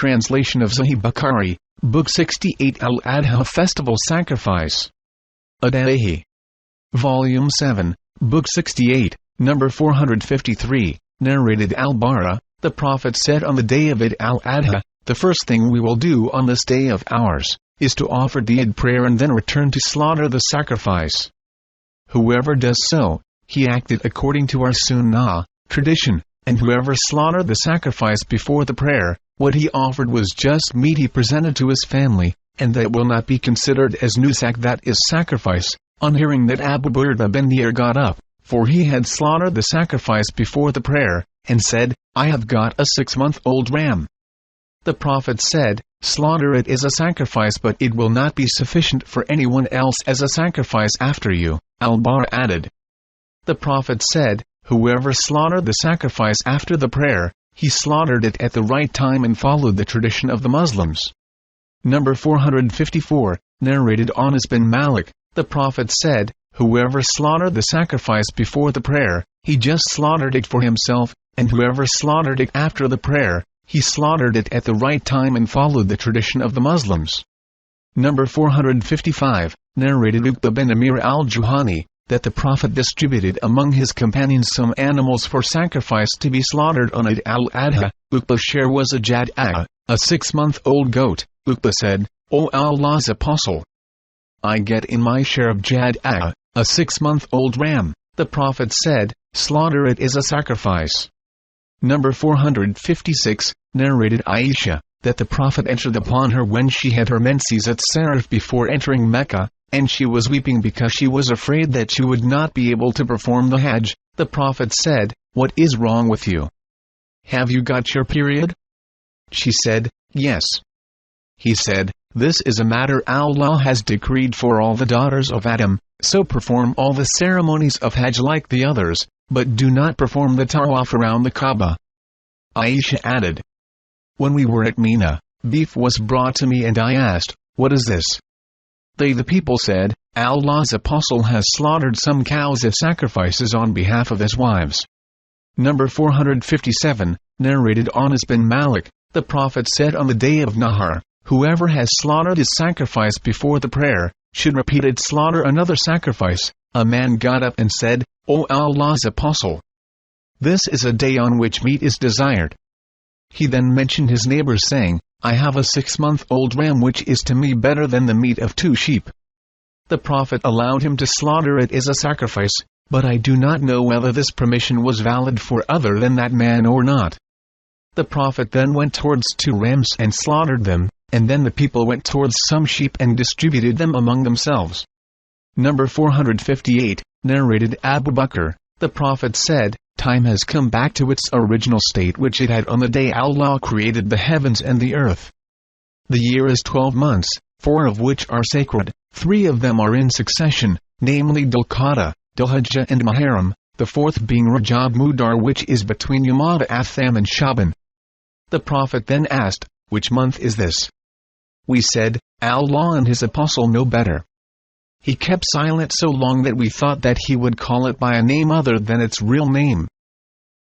translation of Sahih Bukhari, Book 68 Al-Adha Festival Sacrifice. Adaahi. Volume 7, Book 68, number 453, narrated Al-Bara, the Prophet said on the day of Eid al-Adha, the first thing we will do on this day of ours, is to offer the Eid prayer and then return to slaughter the sacrifice. Whoever does so, he acted according to our sunnah, tradition, and whoever slaughtered the sacrifice before the prayer, what he offered was just meat he presented to his family, and that will not be considered as nusak, that is sacrifice. On hearing that, Abu Burda bin Niyar got up, for he had slaughtered the sacrifice before the prayer, and said, I have got a 6-month-old ram. The Prophet said, slaughter it as a sacrifice, but it will not be sufficient for anyone else as a sacrifice after you. Al-Bara added. The Prophet said, whoever slaughtered the sacrifice after the prayer, he slaughtered it at the right time and followed the tradition of the Muslims. Number 454, narrated Anas bin Malik, the Prophet said, whoever slaughtered the sacrifice before the prayer, he just slaughtered it for himself, and whoever slaughtered it after the prayer, he slaughtered it at the right time and followed the tradition of the Muslims. Number 455, narrated Uqba bin Amir al-Juhani, that the Prophet distributed among his companions some animals for sacrifice to be slaughtered on Eid al-Adha. Uqba's share was a jad'a, a 6-month-old goat. Uqba said, O Allah's Apostle, I get in my share of jad'a, a 6-month-old ram. The Prophet said, slaughter it as a sacrifice. Number 456, narrated Aisha, that the Prophet entered upon her when she had her menses at Sarif before entering Mecca, and she was weeping because she was afraid that she would not be able to perform the Hajj. The Prophet said, what is wrong with you? Have you got your period? She said, yes. He said, this is a matter Allah has decreed for all the daughters of Adam, so perform all the ceremonies of Hajj like the others, but do not perform the tawaf around the Kaaba. Aisha added, when we were at Mina, beef was brought to me and I asked, what is this? The people said, Allah's Apostle has slaughtered some cows as sacrifices on behalf of his wives. Number 457, narrated Anas bin Malik, the Prophet said on the day of Nahar, whoever has slaughtered his sacrifice before the prayer, should repeat it, slaughter another sacrifice. A man got up and said, O Allah's Apostle, this is a day on which meat is desired. He then mentioned his neighbors, saying, I have a 6-month-old ram which is to me better than the meat of 2 sheep. The Prophet allowed him to slaughter it as a sacrifice, but I do not know whether this permission was valid for other than that man or not. The Prophet then went towards 2 rams and slaughtered them, and then the people went towards some sheep and distributed them among themselves. Number 458, narrated Abu Bakr, the Prophet said, time has come back to its original state which it had on the day Allah created the heavens and the earth. The year is 12 months, 4 of which are sacred, 3 of them are in succession, namely Dhul-Qa'dah, Dhul-Hijjah and Muharram, the 4th being Rajab Mudar, which is between Jumada Atham and Shaban. The Prophet then asked, which month is this? We said, Allah and his Apostle know better. He kept silent so long that we thought that he would call it by a name other than its real name.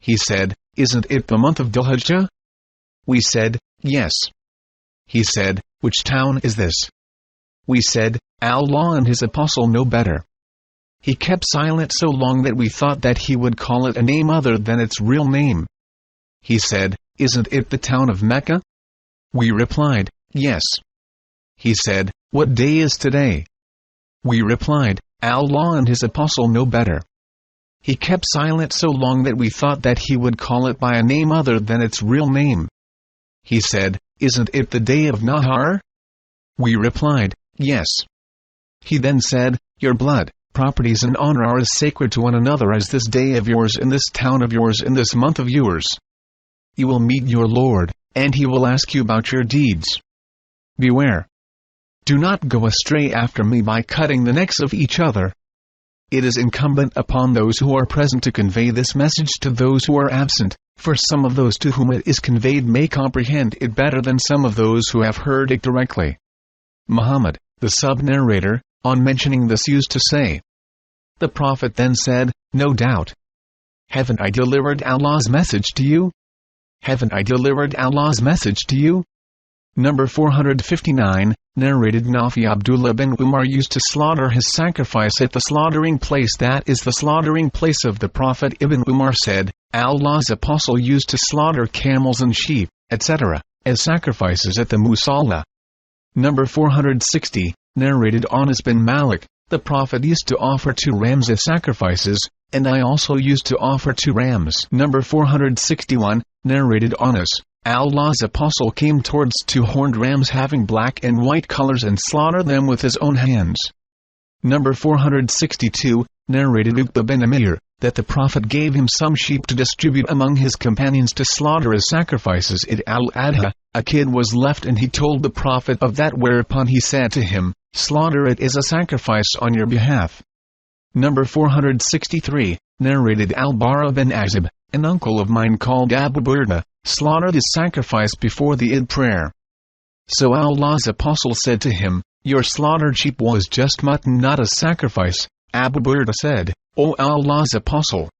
He said, isn't it the month of Dhul-Hijjah? We said, yes. He said, which town is this? We said, Allah and his Apostle know better. He kept silent so long that we thought that he would call it a name other than its real name. He said, isn't it the town of Mecca? We replied, yes. He said, what day is today? We replied, Allah and his Apostle know better. He kept silent so long that we thought that he would call it by a name other than its real name. He said, isn't it the day of Nahar? We replied, yes. He then said, your blood, properties and honor are as sacred to one another as this day of yours in this town of yours in this month of yours. You will meet your Lord, and he will ask you about your deeds. Beware. Do not go astray after me by cutting the necks of each other. It is incumbent upon those who are present to convey this message to those who are absent, for some of those to whom it is conveyed may comprehend it better than some of those who have heard it directly. Muhammad, the sub-narrator, on mentioning this used to say, the Prophet then said, no doubt. Haven't I delivered Allah's message to you? Haven't I delivered Allah's message to you? Number 459, narrated Nafi Abdullah bin Umar used to slaughter his sacrifice at the slaughtering place, that is the slaughtering place of the Prophet. Ibn Umar said, Allah's apostle used to slaughter camels and sheep, etc., as sacrifices at the Musalla. Number 460, narrated Anas bin Malik, the Prophet used to offer 2 rams as sacrifices, and I also used to offer 2 rams. Number 461, narrated Anas, Allah's apostle came towards 2 horned rams having black and white colors and slaughtered them with his own hands. Number 462, narrated Uqba bin Amir, that the Prophet gave him some sheep to distribute among his companions to slaughter as sacrifices at Al-Adha. A kid was left and he told the Prophet of that, whereupon he said to him, slaughter it as a sacrifice on your behalf. Number 463, narrated Al-Bara bin Azib, an uncle of mine called Abu Burda, slaughtered his sacrifice before the Eid prayer. So Allah's apostle said to him, your slaughtered sheep was just mutton, not a sacrifice. Abu Burda said, O Allah's apostle,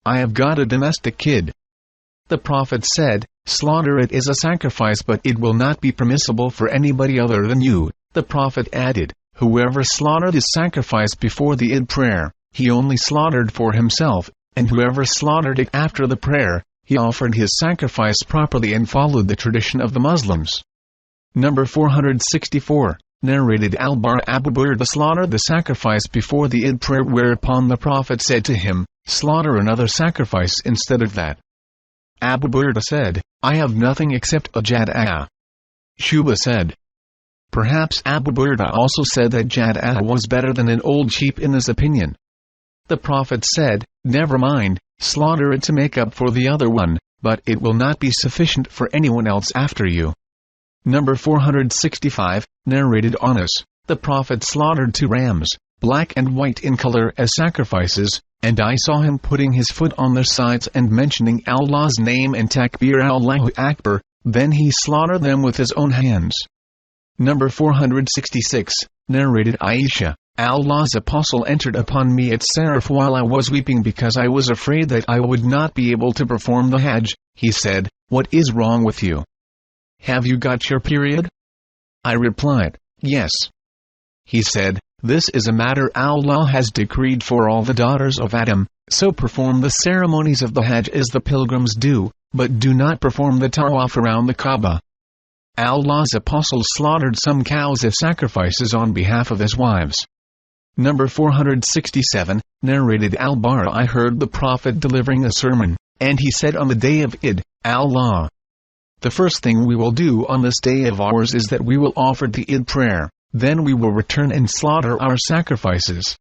I have got a domestic kid. The Prophet said, slaughter it as a sacrifice, but it will not be permissible for anybody other than you. The Prophet added, whoever slaughtered his sacrifice before the Eid prayer, he only slaughtered for himself, and whoever slaughtered it after the prayer, he offered his sacrifice properly and followed the tradition of the Muslims. Number 464, narrated Al-Bara, Abu Burda slaughtered the sacrifice before the Eid prayer, whereupon the Prophet said to him, slaughter another sacrifice instead of that. Abu Burda said, I have nothing except a jad'ah. Shuba said, perhaps Abu Burda also said that jad'ah was better than an old sheep in his opinion. The Prophet said, never mind, slaughter it to make up for the other one, but it will not be sufficient for anyone else after you. Number 465, narrated Anas, the Prophet slaughtered 2 rams, black and white in color, as sacrifices, and I saw him putting his foot on their sides and mentioning Allah's name and takbir Allahu Akbar, then he slaughtered them with his own hands. Number 466, narrated Aisha, Allah's apostle entered upon me at Sarif while I was weeping because I was afraid that I would not be able to perform the Hajj. He said, what is wrong with you? Have you got your period? I replied, yes. He said, this is a matter Allah has decreed for all the daughters of Adam, so perform the ceremonies of the Hajj as the pilgrims do, but do not perform the tawaf around the Kaaba. Allah's apostle slaughtered some cows as sacrifices on behalf of his wives. Number 467, narrated Al-Bara, I heard the Prophet delivering a sermon, and he said on the day of Eid, Allah, the first thing we will do on this day of ours is that we will offer the Eid prayer, then we will return and slaughter our sacrifices.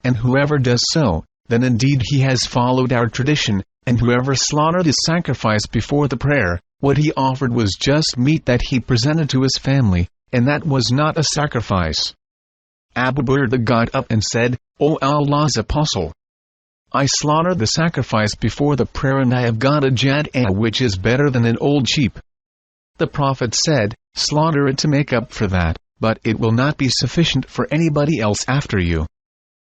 And whoever does so, then indeed he has followed our tradition, and whoever slaughtered his sacrifice before the prayer, what he offered was just meat that he presented to his family, and that was not a sacrifice. Abu Burda got up and said, O Allah's apostle, I slaughtered the sacrifice before the prayer and I have got a jad'ah which is better than an old sheep. The Prophet said, slaughter it to make up for that, but it will not be sufficient for anybody else after you.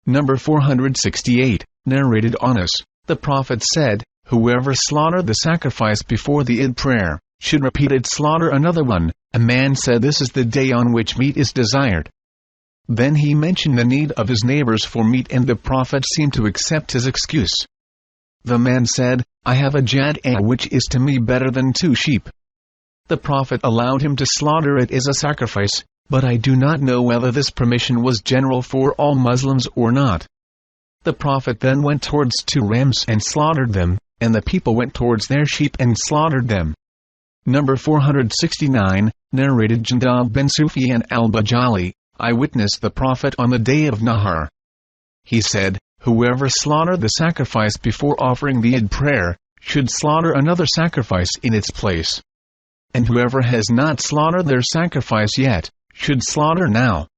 Number 468, narrated Anas, the Prophet said, whoever slaughtered the sacrifice before the Eid prayer, should repeat it, slaughter another one. A man said, this is the day on which meat is desired. Then he mentioned the need of his neighbors for meat, and the Prophet seemed to accept his excuse. The man said, I have a jad'ah which is to me better than 2 sheep. The Prophet allowed him to slaughter it as a sacrifice, but I do not know whether this permission was general for all Muslims or not. The Prophet then went towards 2 rams and slaughtered them, and the people went towards their sheep and slaughtered them. Number 469, narrated Jundab bin Sufyan al-Bajali, I witnessed the Prophet on the day of Nahar. He said, whoever slaughtered the sacrifice before offering the Eid prayer, should slaughter another sacrifice in its place. And whoever has not slaughtered their sacrifice yet, should slaughter now.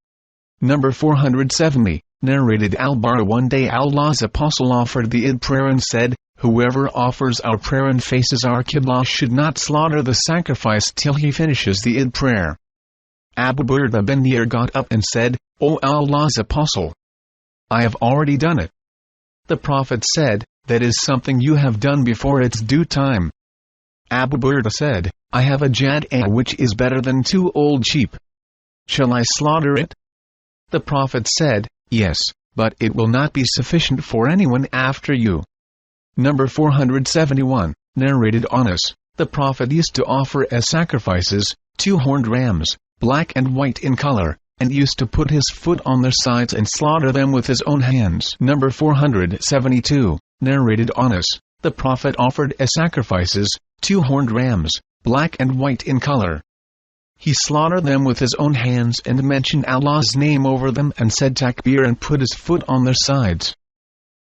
Number 470, narrated Al-Bara, one day Allah's apostle offered the Eid prayer and said, whoever offers our prayer and faces our Qibla should not slaughter the sacrifice till he finishes the Eid prayer. Abu Burda bin Nir got up and said, O Allah's apostle, I have already done it. The Prophet said, that is something you have done before its due time. Abu Burda said, I have a jad'a which is better than 2 old sheep. Shall I slaughter it? The Prophet said, yes, but it will not be sufficient for anyone after you. Number 471, narrated Anas, the Prophet used to offer as sacrifices 2 horned rams, black and white in color, and used to put his foot on their sides and slaughter them with his own hands. Number 472, narrated Anas, the Prophet offered as sacrifices 2 horned rams, black and white in color. He slaughtered them with his own hands and mentioned Allah's name over them and said takbir and put his foot on their sides.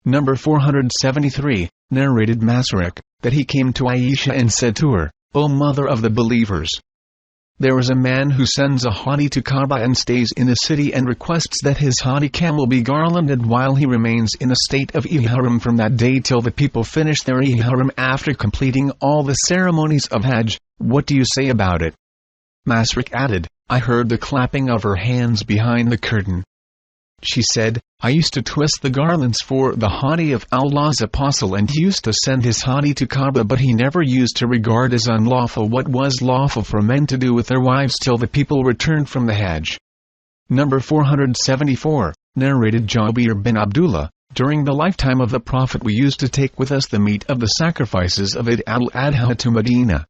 Number 473, narrated Masruq, that he came to Aisha and said to her, O mother of the believers, there is a man who sends a hadi to Kaaba and stays in the city and requests that his hadi camel be garlanded while he remains in a state of ihram from that day till the people finish their ihram after completing all the ceremonies of Hajj. What do you say about it? Masruq added, I heard the clapping of her hands behind the curtain. She said, I used to twist the garlands for the hadi of Allah's apostle and he used to send his hadi to Kaaba, but he never used to regard as unlawful what was lawful for men to do with their wives till the people returned from the Hajj. Number 474, narrated Jabir bin Abdullah, during the lifetime of the Prophet we used to take with us the meat of the sacrifices of Eid al-Adha to Medina.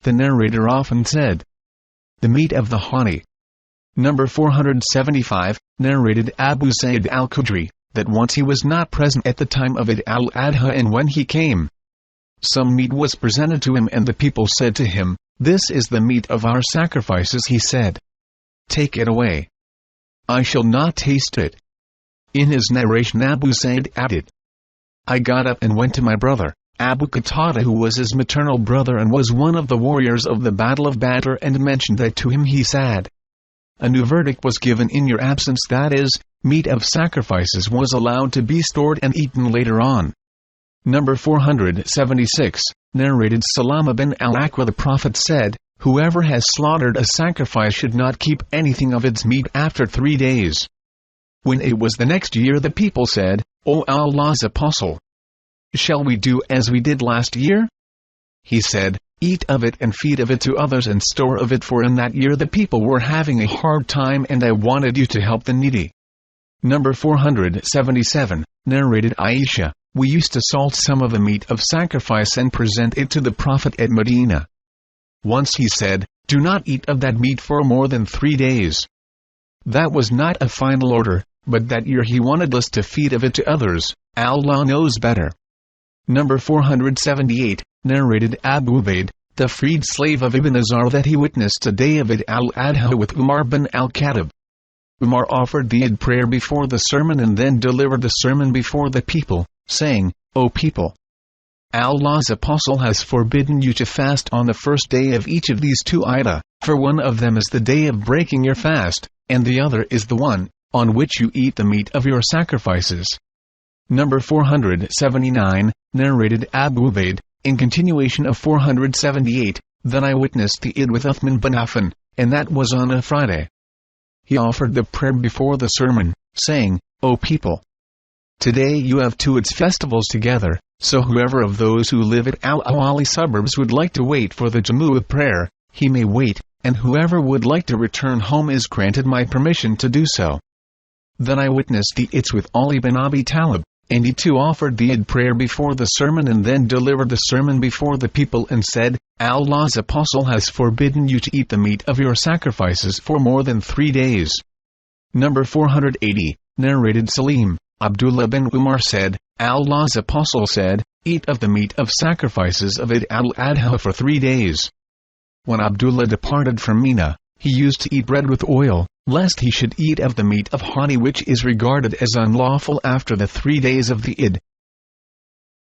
The narrator often said, the meat of the hadi. Number 475, narrated Abu Sa'id al-Khudri, that once he was not present at the time of Eid al-Adha and when he came, some meat was presented to him and the people said to him, this is the meat of our sacrifices. He said, take it away. I shall not taste it. In his narration Abu Sa'id added, I got up and went to my brother, Abu Qatada, who was his maternal brother and was one of the warriors of the Battle of Badr, and mentioned that to him. He said, a new verdict was given in your absence, that is, meat of sacrifices was allowed to be stored and eaten later on. Number 476, narrated Salama bin al-Aqwa, the Prophet said, whoever has slaughtered a sacrifice should not keep anything of its meat after 3 days. When it was the next year the people said, O Allah's Apostle, shall we do as we did last year? He said, eat of it and feed of it to others and store of it, for in that year the people were having a hard time and I wanted you to help the needy. Number 477, narrated Aisha, we used to salt some of the meat of sacrifice and present it to the Prophet at Medina. Once he said, do not eat of that meat for more than 3 days. That was not a final order, but that year he wanted us to feed of it to others. Allah knows better. Number 478, narrated Abu Ubaid, the freed slave of Ibn Azar, that he witnessed a day of Eid al-Adha with Umar bin al-Khattab. Umar offered the Eid prayer before the sermon and then delivered the sermon before the people, saying, O people! Allah's Apostle has forbidden you to fast on the first day of each of these 2 Adha, for one of them is the day of breaking your fast, and the other is the one on which you eat the meat of your sacrifices. Number 479, narrated Abu Ubaid, in continuation of 478, that I witnessed the Eid with Uthman bin Affan, and that was on a Friday. He offered the prayer before the sermon, saying, O people! Today you have 2 Eids festivals together, so whoever of those who live at al-Awali suburbs would like to wait for the Jumu'ah prayer, he may wait, and whoever would like to return home is granted my permission to do so. Then I witnessed the Eids with Ali bin Abi Talib, and he too offered the Eid prayer before the sermon and then delivered the sermon before the people and said, Allah's Apostle has forbidden you to eat the meat of your sacrifices for more than 3 days. Number 480, narrated Salim, Abdullah bin Umar said, Allah's Apostle said, eat of the meat of sacrifices of Eid al-Adha for 3 days. When Abdullah departed from Mina, he used to eat bread with oil, lest he should eat of the meat of hadi, which is regarded as unlawful after the 3 days of the Eid.